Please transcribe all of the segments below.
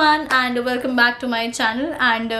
everyone and welcome back to my channel and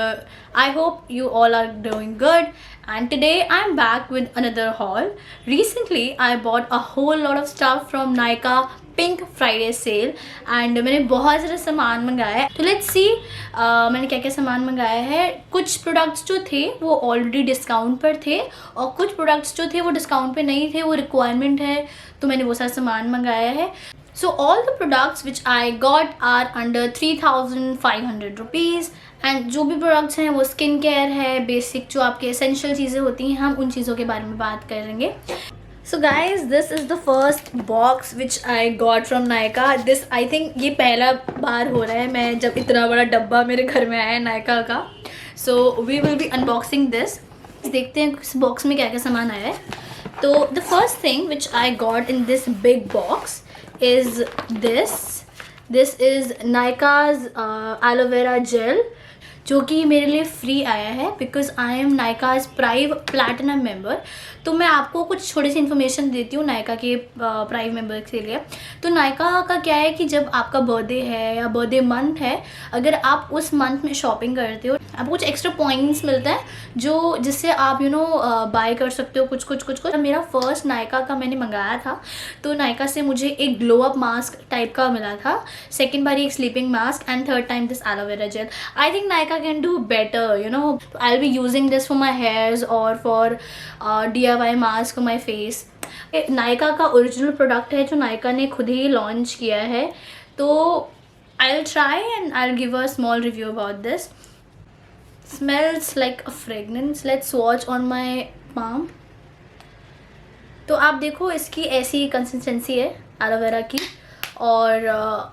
I hope you all are doing good. And today I'm back with another haul. Recently I bought a whole lot of stuff from Nykaa pink Friday sale and मैंने बहुत सारे सामान मंगाया है. तो let's see मैंने क्या क्या सामान मंगाया है. कुछ प्रोडक्ट्स जो थे वो ऑलरेडी डिस्काउंट पर थे और कुछ प्रोडक्ट्स जो थे वो डिस्काउंट पे नहीं थे, वो रिक्वायरमेंट है तो मैंने वो सारा सामान मंगाया है. So all the products which I got are under 3,500 rupees and जो भी products हैं वो स्किन केयर है, बेसिक जो आपके एसेंशियल चीज़ें होती हैं, हम उन चीज़ों के बारे में बात करेंगे. So guys, this is the first box which I got from Nykaa. This I think ये पहला बार हो रहा है मैं जब इतना बड़ा डब्बा मेरे घर में आया है Nykaa का. So we will be unboxing this. देखते हैं इस बॉक्स में क्या क्या सामान आया है. तो the first thing which I got in this big box is this is Nykaa's aloe vera gel जो कि मेरे लिए फ्री आया है because I am Nykaa's prive platinum member. तो मैं आपको कुछ छोटी सी इन्फॉर्मेशन देती हूँ Nykaa के प्राइव मेंबर के लिए. तो Nykaa का क्या है कि जब आपका बर्थडे है या बर्थडे मंथ है, अगर आप उस मंथ में शॉपिंग करते हो आपको कुछ एक्स्ट्रा पॉइंट्स मिलते हैं जो जिससे आप बाय कर सकते हो कुछ. मेरा फर्स्ट Nykaa का मैंने मंगाया था तो Nykaa से मुझे एक ग्लो अप मास्क टाइप का मिला था, सेकेंड बार एक sleeping mask and third time this aloe vera gel. I think Nykaa can do better, I'll be using this for my hairs or for DIY mask for my face. Nykaa का original product है जो Nykaa ने खुद ही launch किया है. तो I'll try and I'll give a small review about this. Smells like a fragrance. Let's swatch on my palm. तो आप देखो इसकी ऐसी कंसिस्टेंसी है एलोवेरा की और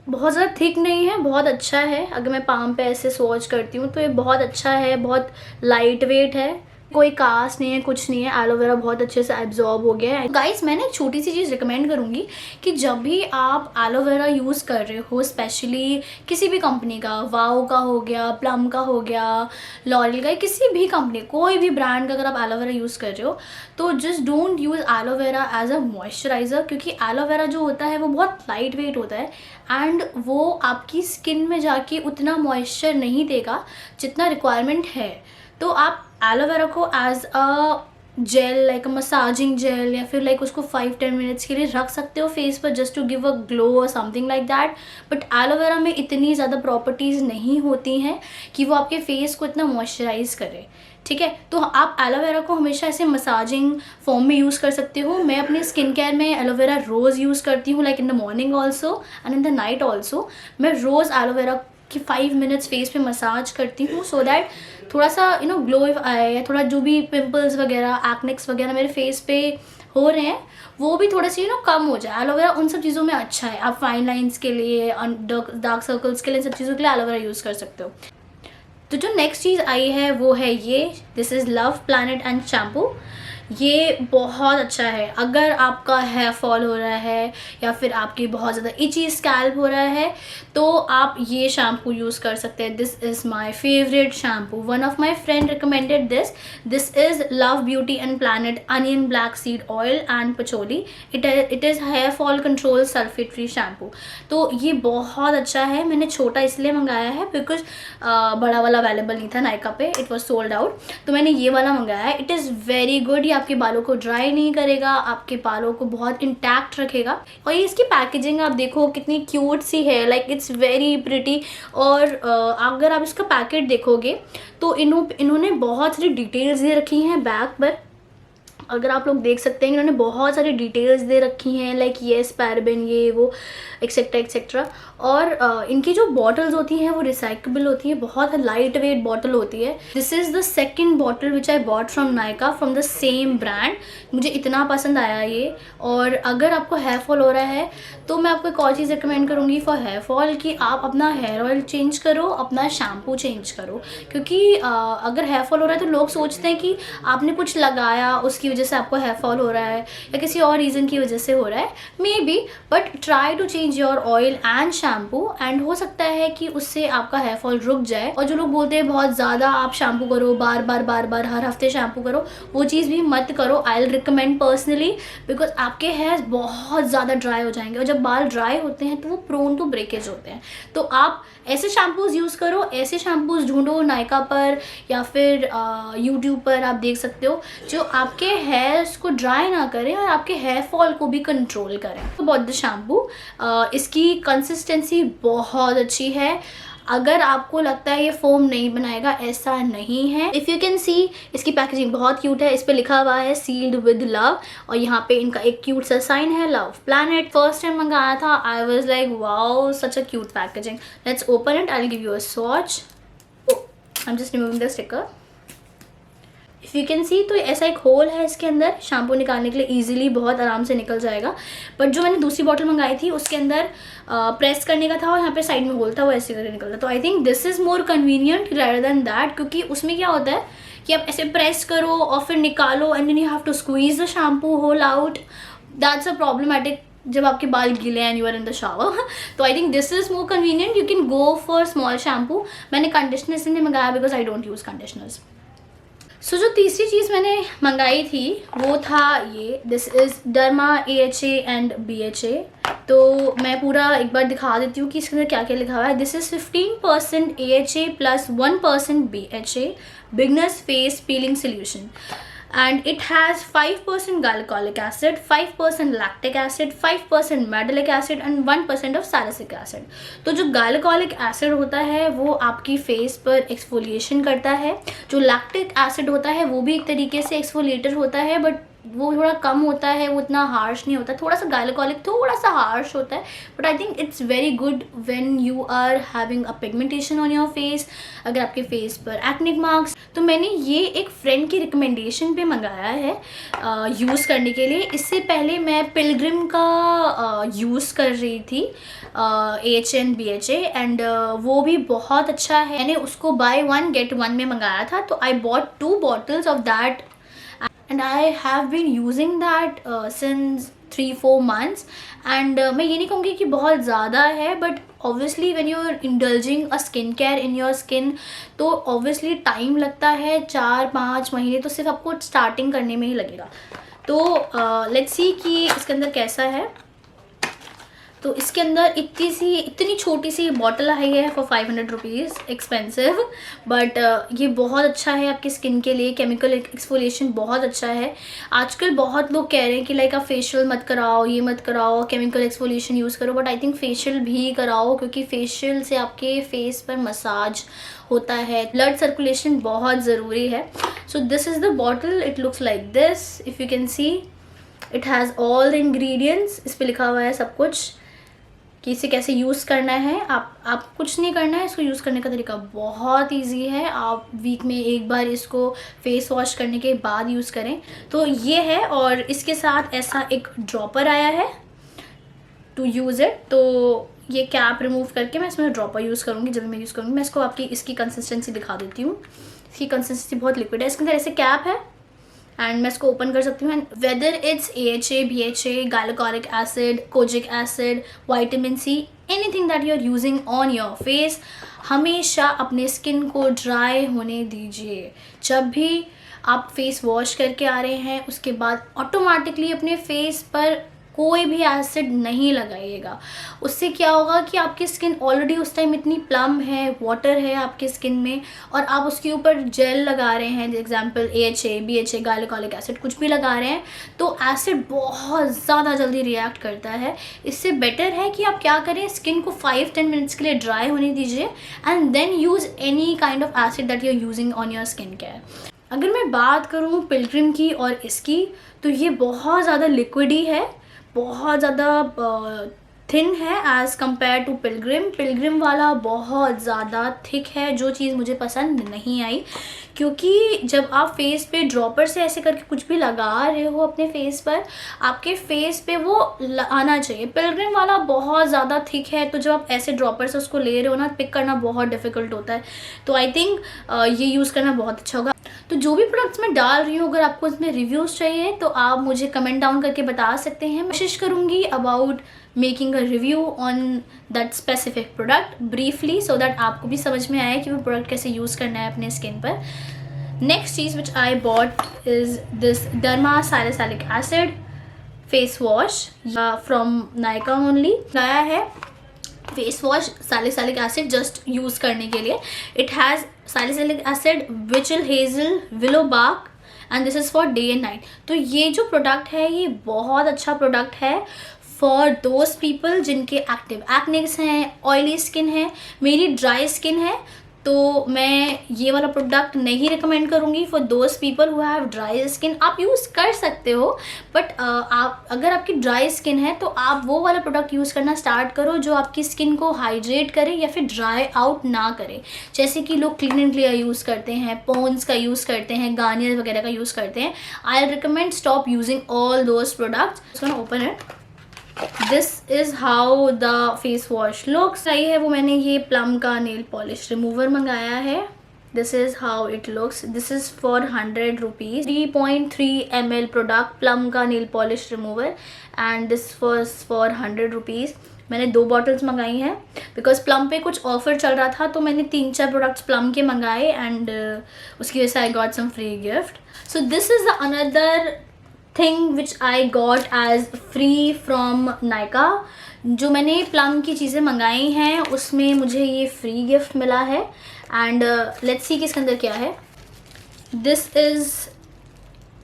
बहुत ज़्यादा थिक नहीं है, बहुत अच्छा है. अगर मैं पाम पे ऐसे स्वॉच करती हूँ तो ये बहुत अच्छा है, बहुत लाइट वेट है, कोई कास्ट नहीं है, कुछ नहीं है. एलोवेरा बहुत अच्छे से एब्जॉर्ब हो गया है. गाइस मैंने एक छोटी सी चीज़ रिकमेंड करूँगी कि जब भी आप एलोवेरा यूज़ कर रहे हो, स्पेशली किसी भी कंपनी का, वाओ का हो गया, प्लम का हो गया, लॉरियल का, किसी भी कंपनी, कोई भी ब्रांड का अगर आप एलोवेरा यूज़ कर रहे हो तो just don't use aloe vera as a moisturiser क्योंकि एलोवेरा जो होता है वो बहुत लाइट वेट होता है एंड वो आपकी स्किन में जाके उतना मॉइस्चर नहीं देगा जितना रिक्वायरमेंट है. तो आप एलोवेरा को as a gel like a massaging gel या फिर लाइक उसको 5-10 मिनट्स के लिए रख सकते हो फेस पर just to give a glow और something like that. But aloe vera में इतनी ज़्यादा प्रॉपर्टीज़ नहीं होती हैं कि वो आपके फेस को इतना मॉइस्चराइज करे. ठीक है, तो आप एलोवेरा को हमेशा ऐसे मसाजिंग फॉर्म में यूज़ कर सकते हो. मैं अपने स्किन केयर में एलोवेरा रोज़ यूज़ करती हूँ, like in the morning also and in the night also. मैं रोज़ एलोवेरा की 5 मिनट्स फेस पे मसाज करती हूँ सो दैट थोड़ा सा ग्लो आए या थोड़ा जो भी पिंपल्स वगैरह, एक्नेक्स वगैरह मेरे फेस पे हो रहे हैं वो भी थोड़ा सी कम हो जाए. एलोवेरा उन सब चीज़ों में अच्छा है. आप फाइन लाइन्स के लिए, डार्क सर्कल्स के लिए, सब चीज़ों के लिए एलोवेरा यूज़ कर सकते हो. तो जो नेक्स्ट चीज़ आई है वो है ये, this is love planet and shampoo. ये बहुत अच्छा है अगर आपका हेयर फॉल हो रहा है या फिर आपकी बहुत ज़्यादा इची स्कैल्प हो रहा है तो आप ये शैम्पू यूज़ कर सकते हैं. This is my favourite shampoo. One of my friend recommended this is love beauty and planet onion black seed oil and patchouli. It is here fall control sulphate free shampoo. तो ये बहुत अच्छा है. मैंने छोटा इसलिए मंगाया है बिकॉज बड़ा वाला अवेलेबल नहीं था Nykaa पे, इट वॉज सोल्ड आउट. तो मैंने ये वाला मंगाया है. It is very good. ये आपके बालों को ड्राई नहीं करेगा, आपके बालों को बहुत इंटैक्ट रखेगा. और ये इसकी पैकेजिंग आप देखो कितनी क्यूट सी है, लाइक इट्स वेरी प्रिटी. और अगर आप इसका पैकेट देखोगे तो इन्होंने बहुत सारी डिटेल्स दे रखी हैं बैक पर. अगर आप लोग देख सकते हैं इन्होंने बहुत सारी डिटेल्स दे रखी हैं, लाइक येस पैराबेन ये वो एक्सेट्रा एक्सेट्रा. और इनकी जो बॉटल्स होती हैं वो रिसाइक्लेबल होती हैं, बहुत लाइट वेट बॉटल होती है. This is the second bottle which I bought from Nykaa from the same brand. मुझे इतना पसंद आया ये. और अगर आपको हेयर फॉल हो रहा है तो मैं आपको एक और चीज़ रिकमेंड करूँगी फॉर हेयर फॉल कि आप अपना हेयर ऑयल चेंज करो, अपना शैम्पू चेंज करो. क्योंकि अगर हेयर फॉल हो रहा है तो लोग सोचते हैं कि आपने कुछ लगाया उसकी वजह से आपको हेयर फॉल हो रहा है या किसी और रीज़न की वजह से हो रहा है, maybe, but try to change your oil and shampoo, and हो सकता है कि उससे आपका हेयर फॉल रुक जाए। और जो लोग बोलते हैं बहुत ज़्यादा आप शैम्पू करो, बार बार हर हफ्ते शैम्पू करो, वो चीज़ भी मत करो। I will recommend personally, because आपके हेयर बहुत ज़्यादा ड्राई हो जाएंगे, और जब बाल ड्राई होते हैं तो वो प्रोन टू ब्रेकेज होते हैं। तो आप ऐसे शैम्पूज़ यूज़ करो, ऐसे शैम्पूज़ ढूंढो नायका पर या फिर यूट्यूब पर आप देख सकते हो, जो आपके हेयर्स को ड्राई ना करें और आपके हेयर फॉल को भी कंट्रोल करें। तो बहुत द शैम्पू, इसकी कंसिस्टेंसी बहुत अच्छी है। अगर आपको लगता है ये फोम नहीं बनाएगा, ऐसा नहीं है। इफ़ यू कैन सी, इसकी पैकेजिंग बहुत क्यूट है। इस पे लिखा हुआ है सील्ड विद लव, और यहाँ पे इनका एक क्यूट सा साइन है, लव प्लैनेट। फर्स्ट टाइम मंगाया था, I was like wow, such a cute packaging. Let's open it, I will give you a swatch. I am just removing the sticker. If you can सी, तो ऐसा एक whole है इसके अंदर, shampoo निकालने के लिए ईजिली बहुत आराम से निकल जाएगा। बट जो मैंने दूसरी बॉटल मंगाई थी उसके अंदर प्रेस करने का था और यहाँ पे साइड में होल था, वो ऐसे करके निकलता। तो I think this is more convenient rather than that, क्योंकि उसमें क्या होता है कि आप ऐसे प्रेस करो और फिर निकालो, and then you have to squeeze the shampoo whole out. That's a problematic जब आपके बाल गीले हैं, you are in the shower. तो I think this is more convenient, you can go for small shampoo. मैंने कंडीशनर इसलिए मंगाया because I don't use conditioners. So जो तीसरी चीज़ मैंने मंगाई थी वो था ये, this is derma AHA and BHA। तो मैं पूरा एक बार दिखा देती हूँ कि इसके अंदर क्या क्या लिखा हुआ है। This is 15% AHA plus 1% BHA beginners face peeling solution, and it has 5% glycolic acid, 5% lactic acid, 5% malolactic acid and 1% of salicylic acid। तो जो glycolic acid होता है वो आपकी फेस पर एक्सफोलिएशन करता है, जो लैक्टिक एसिड होता है वो भी एक तरीके से एक्सफोलिएटर होता है, बट वो थोड़ा कम होता है, वो उतना हार्श नहीं होता। थोड़ा सा गायलोकॉलिक थोड़ा सा हार्श होता है, but I think it's very good when you are having a pigmentation on your face, अगर आपके फेस पर एक्निक मार्क्स। तो मैंने ये एक फ्रेंड की रिकमेंडेशन पे मंगाया है यूज़ करने के लिए। इससे पहले मैं पिलग्रिम का यूज़ कर रही थी AHA एंड BHA, एंड वो भी बहुत अच्छा है। मैंने उसको बाय 1 get 1 में मंगाया था, तो I bought 2 bottles of that and I have been using that since 3-4 months, and मैं ये नहीं कहूँगी कि बहुत ज़्यादा है, but obviously when you are indulging a skin care in your skin, तो obviously टाइम लगता है, 4-5 महीने तो सिर्फ आपको स्टार्टिंग करने में ही लगेगा। तो लेट्स सी कि इसके अंदर कैसा है। तो इसके अंदर इतनी छोटी सी बॉटल आई है फॉर 500 रुपीज़, एक्सपेंसिव, बट ये बहुत अच्छा है आपकी स्किन के लिए। केमिकल एक्सफोलिएशन बहुत अच्छा है। आजकल बहुत लोग कह रहे हैं कि लाइक आप फेशियल मत कराओ, ये मत कराओ, केमिकल एक्सफोलिएशन यूज़ करो, बट आई थिंक फेशियल भी कराओ, क्योंकि फेशियल से आपके फेस पर मसाज होता है, ब्लड सर्कुलेशन बहुत ज़रूरी है। So this is the bottle, it looks like this, if you can see it has all the ingredients. इस पर लिखा हुआ है सब कुछ कि इसे कैसे यूज़ करना है। आप कुछ नहीं करना है, इसको यूज़ करने का तरीका बहुत इजी है। आप वीक में एक बार इसको फेस वॉश करने के बाद यूज़ करें। तो ये है, और इसके साथ ऐसा एक ड्रॉपर आया है टू यूज़ इट। तो ये कैप रिमूव करके मैं इसमें ड्रॉपर यूज़ करूँगी जब मैं यूज़ करूँगी। मैं इसको आपकी इसकी कंसिस्टेंसी दिखा देती हूँ। इसकी कंसिस्टेंसी बहुत लिक्विड है। इसके अंदर ऐसे कैप है, एंड मैं इसको ओपन कर सकती हूँ। Whether it's AHA, BHA, glycolic acid, kojic acid, vitamin C, anything that you are using on your face, हमेशा अपने स्किन को ड्राई होने दीजिए। जब भी आप फेस वॉश करके आ रहे हैं उसके बाद ऑटोमेटिकली अपने फेस पर कोई भी एसिड नहीं लगाइएगा। उससे क्या होगा कि आपकी स्किन ऑलरेडी उस टाइम इतनी प्लम है, वाटर है आपके स्किन में, और आप उसके ऊपर जेल लगा रहे हैं, example AHA, BHA, glycolic acid कुछ भी लगा रहे हैं, तो एसिड बहुत ज़्यादा जल्दी रिएक्ट करता है। इससे बेटर है कि आप क्या करें, स्किन को 5-10 मिनट्स के लिए ड्राई होने दीजिए, and then use any kind of acid that you are using on your skin care. अगर मैं बात करूँ पिलग्रिम की और इसकी, तो ये बहुत ज़्यादा लिक्विडी है, बहुत ज़्यादा थिन है एज़ कम्पेयर टू पिलग्रिम वाला बहुत ज़्यादा थिक है, जो चीज़ मुझे पसंद नहीं आई। क्योंकि जब आप फेस पे ड्रॉपर से ऐसे करके कुछ भी लगा रहे हो अपने फेस पर, आपके फेस पे वो आना चाहिए। पिलग्रिम वाला बहुत ज़्यादा थिक है, तो जब आप ऐसे ड्रॉपर से उसको ले रहे हो ना, पिक करना बहुत डिफ़िकल्ट होता है। तो आई थिंक ये यूज़ करना बहुत अच्छा होगा। तो जो भी प्रोडक्ट्स मैं डाल रही हूँ, अगर आपको इसमें रिव्यूज़ चाहिए तो आप मुझे कमेंट डाउन करके बता सकते हैं। कोशिश करूँगी about making a review on that specific product briefly, so that आपको भी समझ में आए कि वो प्रोडक्ट कैसे यूज़ करना है अपने स्किन पर। नेक्स्ट चीज़ which I bought is this derma salicylic acid face wash from Nykaa only. लाया है face wash salicylic acid just use करने के लिए। It has salicylic acid, witch hazel, willow bark and this is for day and night. तो ये जो product है ये बहुत अच्छा प्रोडक्ट है फॉर दोज पीपल जिनके एक्टिव एक्नेस हैं, ऑयली स्किन है। मेरी ड्राई स्किन है तो मैं ये वाला प्रोडक्ट नहीं रिकमेंड करूँगी for those people who have dry skin. आप यूज़ कर सकते हो बट आप अगर आपकी ड्राई स्किन है तो आप वो वाला प्रोडक्ट यूज़ करना स्टार्ट करो जो आपकी स्किन को हाइड्रेट करे या फिर ड्राई आउट ना करे। जैसे कि लोग क्लीन एंड क्लियर यूज़ करते हैं, पॉन्ड्स का यूज़ करते हैं, गार्नियर वगैरह का यूज़ करते हैं। I recommend stop using all those products. Open it. This is how the face wash looks. आई है वो मैंने ये प्लम का नेल पॉलिश रिमूवर मंगाया है। This is how it looks. This is for 100 rupees. 3.3 ml product plum का nail polish remover and this was for 100 rupees. मैंने 2 बॉटल्स मंगाई हैं बिकॉज प्लम पे कुछ ऑफर चल रहा था तो मैंने 3-4 प्रोडक्ट्स प्लम के मंगाए एंड उसकी वजह से I got some free gift. So this is the another thing which I got as free from Nykaa. जो मैंने प्लम की चीज़ें मंगाई हैं उसमें मुझे ये फ्री गिफ्ट मिला है एंड लेट्स सी कि इसके अंदर क्या है। This is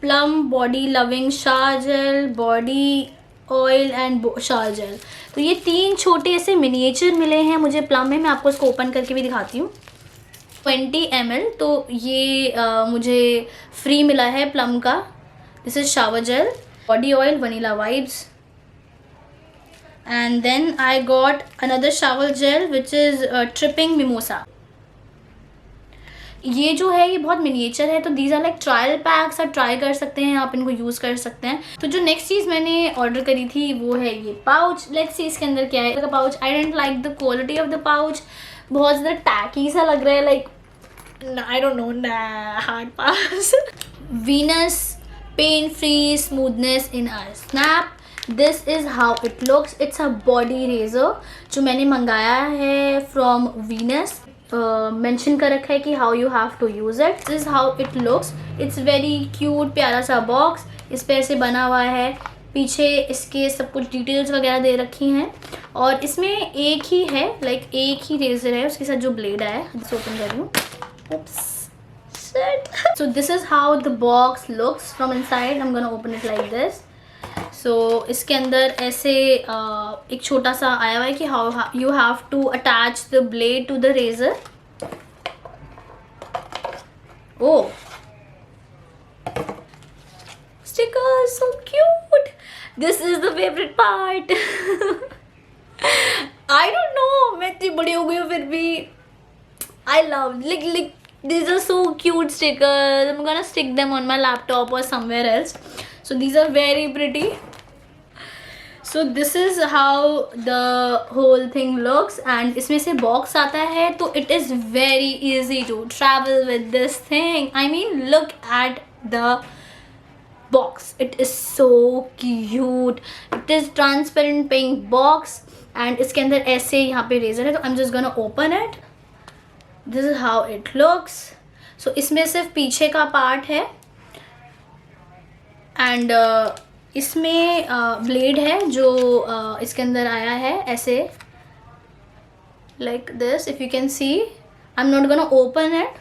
plum body loving shower gel, body oil and shower gel. तो ये 3 छोटे ऐसे मिनिएचर मिले हैं मुझे प्लम में। मैं आपको इसको ओपन करके भी दिखाती हूँ। 20 ml तो ये मुझे फ्री मिला है प्लम का। This is shower gel, body oil, vanilla vibes, and then I got another shower gel which is tripping mimosa. ये जो है ये बहुत मिनिएचर है तो these are like trial packs. आप ट्राई कर सकते हैं, आप इनको यूज़ कर सकते हैं। तो जो नेक्स्ट चीज़ मैंने ऑर्डर करी थी वो है ये पाउच। लेट्स सी इसके अंदर क्या है। Pouch I didn't like the quality of the pouch. बहुत ज़्यादा टैकी सा लग रहा है, like I don't know, hard pass. Venus pain free smoothness in a snap. This is how it looks. It's a body razor जो मैंने मंगाया है from Venus। मेंशन कर रखा है कि how you have to use it. This is how it looks. It's very cute, प्यारा सा बॉक्स इस पे ऐसे बना हुआ है। पीछे इसके सब कुछ डिटेल्स वगैरह दे रखी हैं और इसमें एक ही है, लाइक एक ही रेजर है, उसके साथ जो ब्लेड आया है। इसे ओपन कर रही हूँ। Oops. So this is how the box looks from inside. I'm gonna open it like this. So इसके अंदर ऐसे एक छोटा सा आया हुआ है कि how you have to attach the blade to the razor. Oh, stickers, so cute. This is the favorite part. I don't know, मैं इतनी बड़ी हो गई हूँ फिर भी I love like these are so cute stickers. I'm gonna stick them on my laptop or somewhere else. So these are very pretty. So this is how the whole thing looks and इसमें से box आता है तो it is very easy to travel with this thing. I mean look at the box. It is so cute. It is transparent pink box and इसके अंदर ऐसे यहाँ पे razor है तो I'm just gonna open it. This is how it looks. So इसमें सिर्फ पीछे का पार्ट है एंड इसमें ब्लेड है जो इसके अंदर आया है ऐसे like this. If you can C I am not gonna open it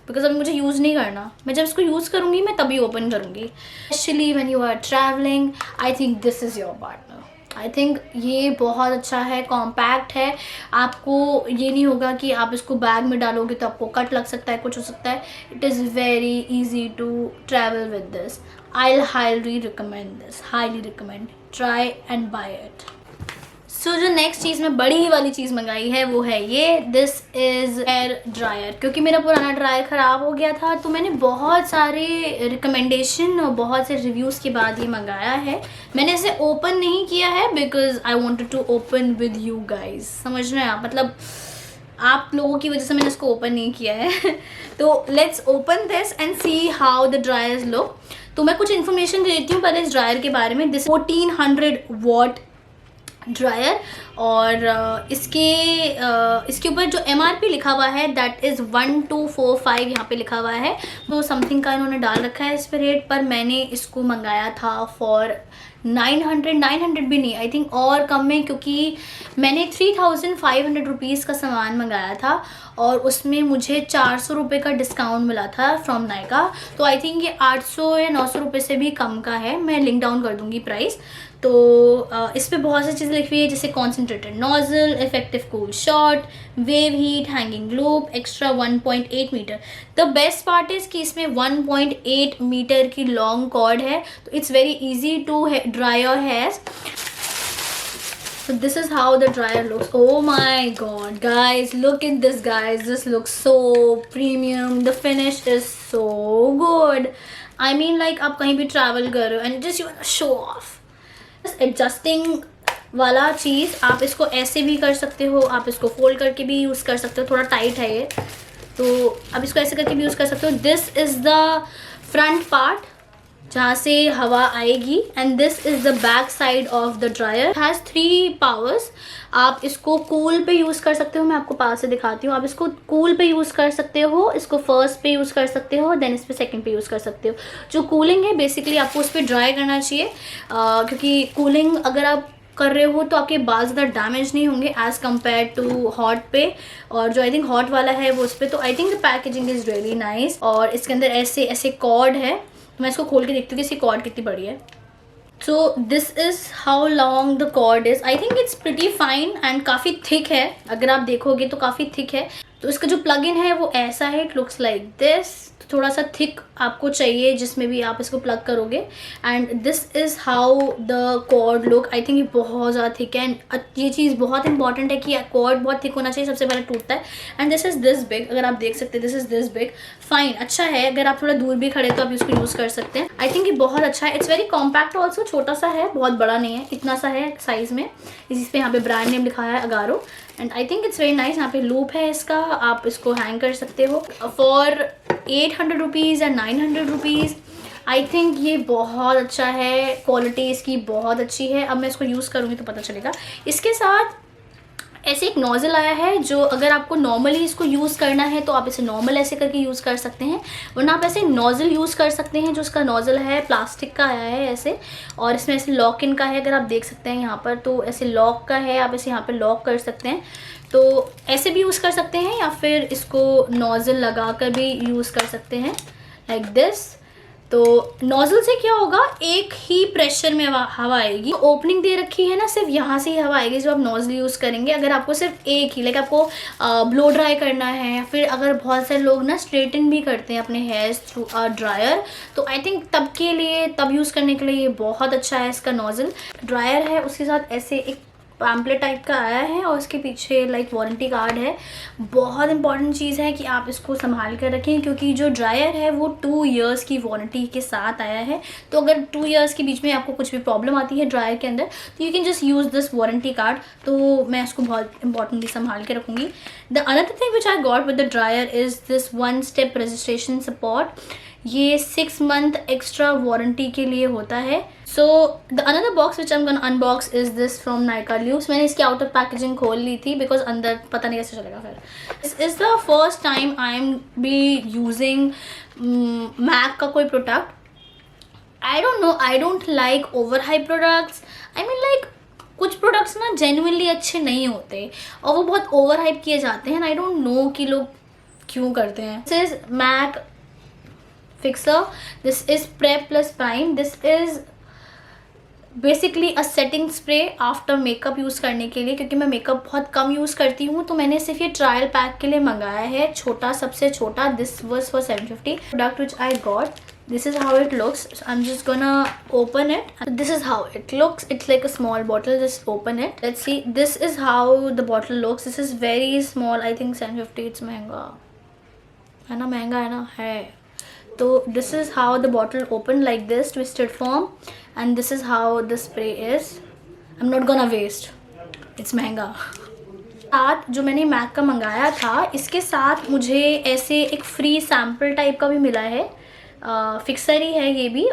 because अभी मुझे यूज़ नहीं करना। मैं जब इसको यूज़ करूँगी मैं तभी ओपन करूँगी। Specially when you are travelling I think this is your partner. I think ये बहुत अच्छा है, कॉम्पैक्ट है। आपको ये नहीं होगा कि आप इसको बैग में डालोगे तो आपको कट लग सकता है, कुछ हो सकता है। It is very easy to travel with this. I highly recommend this, highly recommend. Try and buy it. So जो नेक्स्ट चीज़ मैं बड़ी वाली चीज़ मंगाई है वो है ये। This is air dryer. क्योंकि मेरा पुराना ड्रायर ख़राब हो गया था तो मैंने बहुत सारे रिकमेंडेशन और बहुत से रिव्यूज़ के बाद ये मंगाया है। मैंने इसे ओपन नहीं किया है because I wanted to open with you guys. समझ रहे हैं आप, मतलब आप लोगों की वजह से मैंने इसको ओपन नहीं किया है तो let's open this and see how the dryers look. तो मैं कुछ इन्फॉर्मेशन दे देती हूँ पहले इस ड्रायर के बारे में। दिस 1400 वॉट ड्रायर, और इसके ऊपर जो MRP लिखा हुआ है दैट इज़ 1245 यहाँ पे लिखा हुआ है। वो समथिंग का इन्होंने डाल रखा है इस पे रेट, पर मैंने इसको मंगाया था फॉर 900 भी नहीं, आई थिंक और कम में, क्योंकि मैंने 3500 रुपीज़ का सामान मंगाया था और उसमें मुझे 400 रुपये का डिस्काउंट मिला था फ्रॉम नायका। तो आई थिंक ये 800 या 900 रुपये से भी कम का है। मैं लिंक डाउन कर दूँगी प्राइस। तो इस पे बहुत सी चीज़ें लिखी हुई है, जैसे concentrated nozzle, effective cool shot, wave heat, hanging loop, extra 1.8 metre. The best part is कि इसमें 1.8 मीटर की लॉन्ग कॉर्ड है, तो it's very easy to dry your hairs. So this is how the dryer looks. Oh my god, guys, look at this, guys. This looks so premium. The finish is so good. I mean, like आप कहीं भी travel कर रहे हो and just you wanna show off. Adjusting वाला चीज़, आप इसको ऐसे भी कर सकते हो, आप इसको फोल्ड करके भी यूज़ कर सकते हो। थोड़ा टाइट है ये, तो आप इसको ऐसे करके भी यूज़ कर सकते हो। This is the front part जहाँ से हवा आएगी, and this is the back side of the dryer. Has 3 powers. आप इसको कूल पे यूज़ कर सकते हो, मैं आपको पास से दिखाती हूँ। आप इसको कूल पे यूज़ कर सकते हो, इसको फर्स्ट पे यूज़ कर सकते हो, देन इस पे सेकंड पे यूज़ कर सकते हो। जो कूलिंग है बेसिकली आपको उस पर ड्राई करना चाहिए, क्योंकि कूलिंग अगर आप कर रहे हो तो आपके बाल ज़्यादा डैमेज नहीं होंगे एज़ कम्पेयर टू हॉट पे, और जो आई थिंक हॉट वाला है वो उस पर। तो I think the packaging is really nice, और इसके अंदर ऐसे ऐसे कॉर्ड है। मैं इसको खोल के देखती हूँ कि इसकी कॉर्ड कितनी बड़ी है। So this is how long the cord is. I think it's pretty fine and काफ़ी थिक है, अगर आप देखोगे तो काफ़ी थिक है। तो इसका जो प्लग इन है वो ऐसा है, इट लुक्स लाइक दिस। थोड़ा सा थिक आपको चाहिए जिसमें भी आप इसको प्लग करोगे, and this is how the cord look. I think ये बहुत ज़्यादा थिक है, एंड ये चीज़ बहुत इंपॉर्टेंट है कि कॉर्ड बहुत थिक होना चाहिए, सबसे पहले टूटता है। And this is this big, अगर आप देख सकते हैं this is this big. Fine, अच्छा है, अगर आप थोड़ा दूर भी खड़े तो आप इसको यूज़ कर सकते हैं। आई थिंक ये बहुत अच्छा है। इट्स वेरी कॉम्पैक्ट ऑल्सो, छोटा सा है, बहुत बड़ा नहीं है, इतना सा है साइज़ में। इस पे यहाँ पे ब्रांड नेम लिखा है Agaro, and I think it's very nice. यहाँ पे लूप है इसका, आप इसको हैंग कर सकते हो फॉर 800 रुपीज़ या 900 रुपीज़। आई थिंक ये बहुत अच्छा है, क्वालिटी इसकी बहुत अच्छी है। अब मैं इसको यूज़ करूँगी तो पता चलेगा। इसके साथ ऐसे एक नोज़ल आया है, जो अगर आपको नॉर्मली इसको यूज़ करना है तो आप इसे नॉर्मल ऐसे करके यूज़ कर सकते हैं, वरना आप ऐसे नोज़ल यूज़ कर सकते हैं। जो इसका नोज़ल है प्लास्टिक का आया है ऐसे, और इसमें ऐसे लॉक इन का है, अगर आप देख सकते हैं यहाँ पर, तो ऐसे लॉक का है, आप इसे यहाँ पर लॉक कर सकते हैं। तो ऐसे भी यूज़ कर सकते हैं, या फिर इसको नोज़ल लगा कर भी यूज़ कर सकते हैं लाइक दिस। तो नोज़ल से क्या होगा, एक ही प्रेशर में हवा आएगी। ओपनिंग दे रखी है ना, सिर्फ यहाँ से ही हवा आएगी जब आप नोज़ल यूज़ करेंगे। अगर आपको सिर्फ एक ही, लाइक आपको ब्लो ड्राई करना है, या फिर अगर बहुत सारे लोग ना स्ट्रेटन भी करते हैं अपने हेयर्स थ्रू ड्रायर, तो आई थिंक तब के लिए, तब यूज़ करने के लिए ये बहुत अच्छा है। इसका नोज़ल ड्रायर है, उसके साथ ऐसे एक पैम्पलेट टाइप का आया है, और उसके पीछे लाइक वारंटी कार्ड है। बहुत इंपॉर्टेंट चीज़ है कि आप इसको संभाल कर रखें, क्योंकि जो ड्रायर है वो 2 इयर्स की वारंटी के साथ आया है। तो अगर 2 इयर्स के बीच में आपको कुछ भी प्रॉब्लम आती है ड्रायर के अंदर, तो you can just use this warranty card. तो मैं इसको बहुत इंपॉर्टेंटली संभाल के रखूँगी। The another thing which I got with the dryer is this 1 step registration support. ये 6 मंथ एक्स्ट्रा वारंटी के लिए होता है। So the another box which I am gonna unbox is this from Nykaa Luke's. मैंने इसकी आउटर पैकेजिंग खोल ली थी, because अंदर पता नहीं कैसे चलेगा। फिर this is the first time I am be using MAC का कोई product. I don't know, I don't like ओवर हाई प्रोडक्ट्स। आई मीन लाइक कुछ प्रोडक्ट्स ना जेन्युइनली अच्छे नहीं होते, और वो बहुत ओवर हाइप किए जाते हैं। आई डोंट नो कि लोग क्यों करते हैं। This is MAC fixer, this is prep plus prime. This is basically a setting spray after makeup use करने के लिए, क्योंकि मैं मेकअप बहुत कम यूज़ करती हूँ, तो मैंने सिर्फ ये ट्रायल पैक के लिए मंगाया है, छोटा, सबसे छोटा। This was for 750 product which I got. This is how it looks. So I'm just gonna open it. This is how it looks. It's like a small bottle. Just open it. Let's see. This is how the bottle looks. This is very small. I think 750. It's महंगा है ना, महंगा है ना, है। तो this is how the bottle opened, like this, twisted form, and this is how the spray is. I'm not gonna waste. It's महंगा। साथ जो मैंने मैक का मंगाया था, इसके साथ मुझे ऐसे एक फ्री सैम्पल टाइप का भी मिला है। फिक्सर ही है ये भी।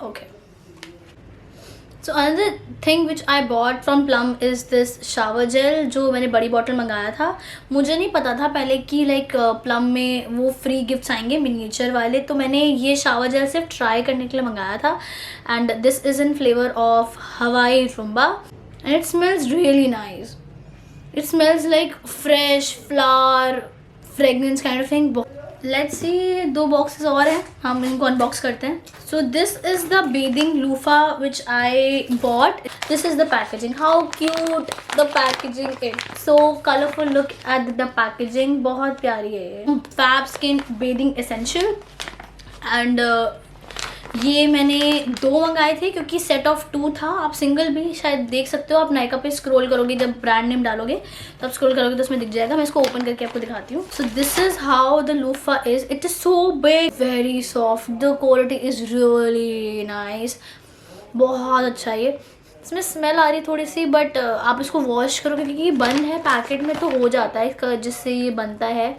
Okay, so another thing which I bought from plum is this shower gel, जो मैंने बड़ी बॉटल मंगाया था। मुझे नहीं पता था पहले कि लाइक प्लम में वो फ्री गिफ्ट्स आएंगे मिनिएचर वाले, तो मैंने ये शावर जेल सिर्फ ट्राई करने के लिए मंगाया था। And this is in flavour of Hawaii rumba and it smells really nice. It smells like fresh flower fragrance kind of thing. Let's see, 2 boxes और हैं, हम इनको अनबॉक्स करते हैं। So this is the bathing loofah which I bought. This is the packaging, how cute the packaging is, so colourful. Look at the packaging, बहुत प्यारी है ये। Fab skin bathing essential and ये मैंने 2 मंगाए थे क्योंकि सेट ऑफ 2 था। आप सिंगल भी शायद देख सकते हो, आप नायका पे स्क्रॉल करोगे, जब ब्रांड नेम डालोगे तो आप स्क्रॉल करोगे तो उसमें दिख जाएगा। मैं इसको ओपन करके आपको दिखाती हूँ। सो this is how the loofah is. It is so big, very soft, the quality is really nice, बहुत अच्छा है ये। इसमें स्मेल आ रही थोड़ी सी, बट आप इसको वॉश करोगे क्योंकि ये बंद है पैकेट में, तो हो जाता है इसका, जिससे ये बनता है,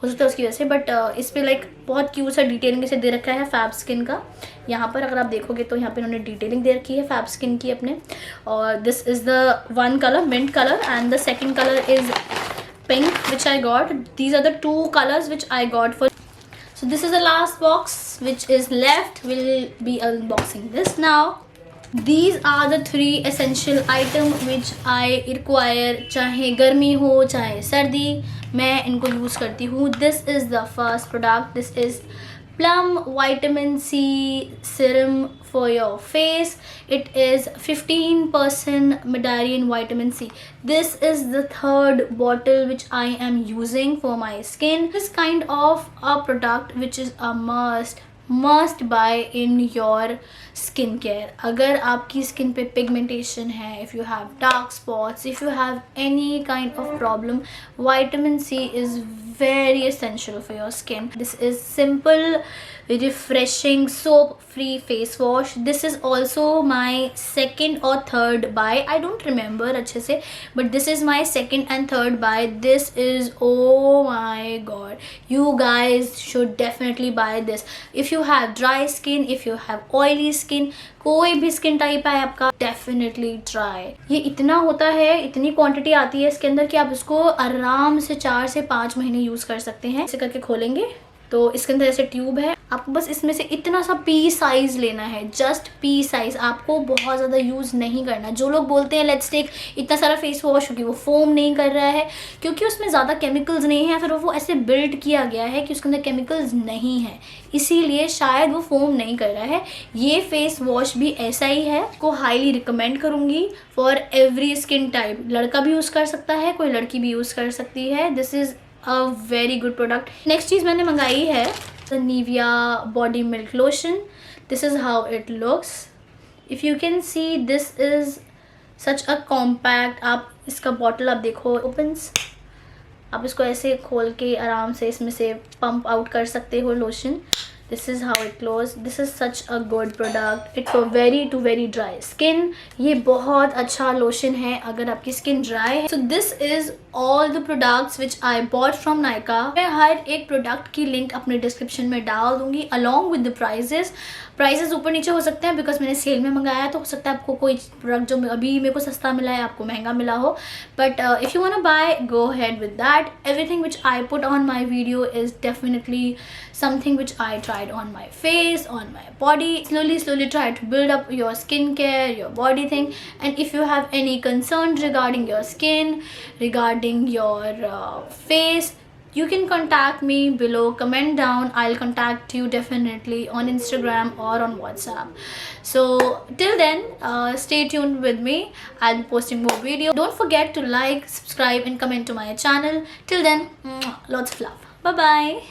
हो सकता है उसकी वजह से। बट इस पर लाइक बहुत क्यूट सा डिटेलिंग इसे दे रखा है फैब स्किन का। यहाँ पर अगर आप देखोगे तो यहाँ पे इन्होंने डिटेलिंग दे रखी है फैब स्किन की अपने। और this is the 1 colour, mint colour, and the second colour is pink which I got. These are the 2 colours which I got for. So this is the last box which is left. We'll be unboxing this now. These are the 3 essential items which I require, चाहे गर्मी हो चाहे सर्दी, मैं इनको use करती हूँ। This is the first product. This is Plum Vitamin C Serum for your face. It is 15% Mandarin vitamin C. This is the 3rd bottle which I am using for my skin. This kind of a product which is a must buy in your skin care. अगर आपकी skin पे pigmentation है, if you have dark spots, if you have any kind of problem, vitamin C is very essential for your skin. This is simple, refreshing, soap free face wash. This is also my 2nd or 3rd buy, I don't remember अच्छे से, but this is my 2nd and 3rd buy. This is, oh my god, you guys should definitely buy this. If you have dry skin, if you have oily skin, कोई भी skin type है आपका, definitely try. ये इतना होता है, इतनी quantity आती है इसके अंदर कि आप इसको आराम से 4 से 5 महीने यूज़ कर सकते हैं। ऐसे करके खोलेंगे तो इसके अंदर ऐसे ट्यूब है, आपको बस इसमें से इतना सा पी साइज़ लेना है, जस्ट पी साइज़। आपको बहुत ज़्यादा यूज़ नहीं करना। जो लोग बोलते हैं लेट्स टेक इतना सारा फेस वॉश क्योंकि वो फोम नहीं कर रहा है, क्योंकि उसमें ज़्यादा केमिकल्स नहीं है, फिर वो ऐसे बिल्ड किया गया है कि उसके अंदर केमिकल्स नहीं है, इसीलिए शायद वो फोम नहीं कर रहा है। ये फेस वॉश भी ऐसा ही है, को हाईली रिकमेंड करूँगी फॉर एवरी स्किन टाइप। लड़का भी यूज़ कर सकता है, कोई लड़की भी यूज़ कर सकती है। This is a very good product. Next चीज़ मैंने मंगाई है the Nivea body milk lotion. This is how it looks. If you can see, this is such a compact. आप इसका बॉटल आप देखो, ओपन्स, आप इसको ऐसे खोल के आराम से इसमें से पंप आउट कर सकते हो lotion. This is how it close. This is such a good product. It for very dry skin. ये बहुत अच्छा लोशन है अगर आपकी स्किन ड्राई है। So this is all the products which I bought from Nykaa. मैं हर एक प्रोडक्ट की लिंक अपने डिस्क्रिप्शन में डाल दूंगी अलॉन्ग विद द प्राइजेस ऊपर नीचे हो सकते हैं बिकॉज मैंने सेल में मंगाया है, तो हो सकता है आपको कोई प्रोडक्ट जो अभी मेरे को सस्ता मिला है आपको महंगा मिला हो। But if you want to buy, go ahead with that. Everything which I put on my video is definitely something which I tried on my face, on my body. Slowly try to build up your skincare, your body thing. And if you have any concerns regarding your skin, regarding your face, you can contact me below, comment down. I'll contact you definitely on Instagram or on WhatsApp. So till then, stay tuned with me. I'll be posting more videos. Don't forget to like, subscribe and comment to my channel. Till then, lots of love. Bye bye.